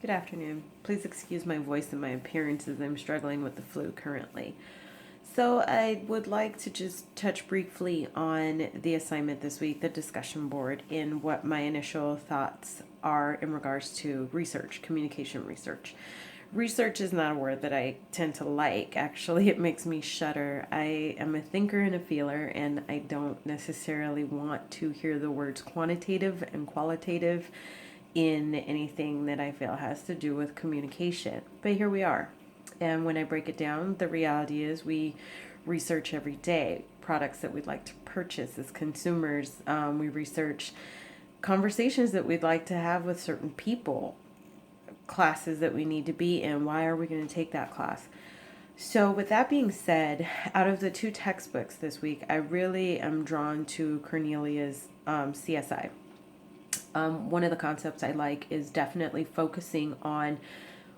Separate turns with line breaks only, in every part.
Good afternoon. Please excuse my voice and my appearance as I'm struggling with the flu currently. So, I would like to just touch briefly on the assignment this week, the discussion board, and what my initial thoughts are in regards to research, communication research. Research is not a word that I tend to like. Actually, it makes me shudder. I am a thinker and a feeler, and I don't necessarily want to hear the words quantitative and qualitative in anything that I feel has to do with communication. But here we are. And when I break it down, the reality is we research every day products that we'd like to purchase as consumers. We research conversations that we'd like to have with certain people, classes that we need to be in. Why are we going to take that class? So, with that being said, out of the two textbooks this week, I really am drawn to Cornelia's CSI. One of the concepts I like is definitely focusing on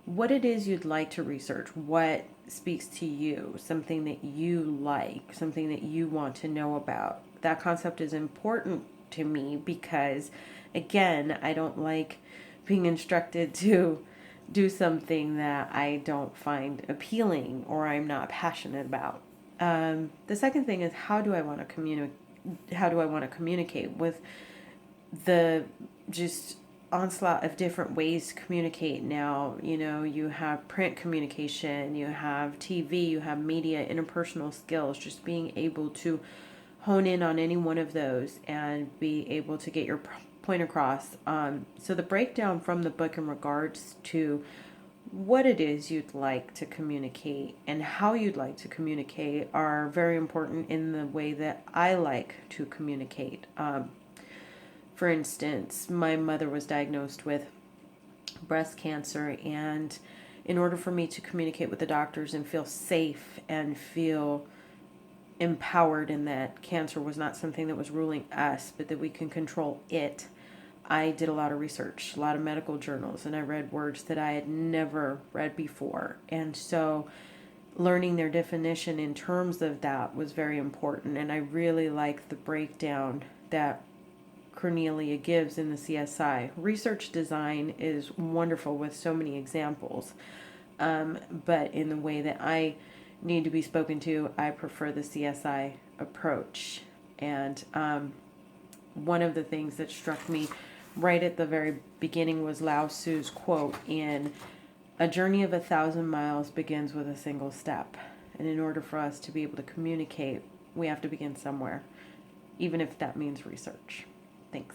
what it is you'd like to research, what speaks to you, something that you like, something that you want to know about. That concept is important to me because, again, I don't like being instructed to do something that I don't find appealing or I'm not passionate about. The second thing is how do I want to communicate? How do I want to communicate with the just onslaught of different ways to communicate now? You have print communication, you have TV, you have media, interpersonal skills, just being able to hone in on any one of those and be able to get your point across. So the breakdown from the book in regards to what it is you'd like to communicate and how you'd like to communicate are very important in the way that I like to communicate. For instance, my mother was diagnosed with breast cancer, and in order for me to communicate with the doctors and feel safe and feel empowered in that cancer was not something that was ruling us, but that we can control it, I did a lot of research, a lot of medical journals, and I read words that I had never read before. And so learning their definition in terms of that was very important. And I really like the breakdown that Cornelia gives in the CSI. Research design is wonderful with so many examples, but in the way that I need to be spoken to, I prefer the CSI approach. And one of the things that struck me right at the very beginning was Lao Tzu's quote in "A journey of 1,000 miles begins with a single step." And in order for us to be able to communicate, we have to begin somewhere, even if that means research. Thanks.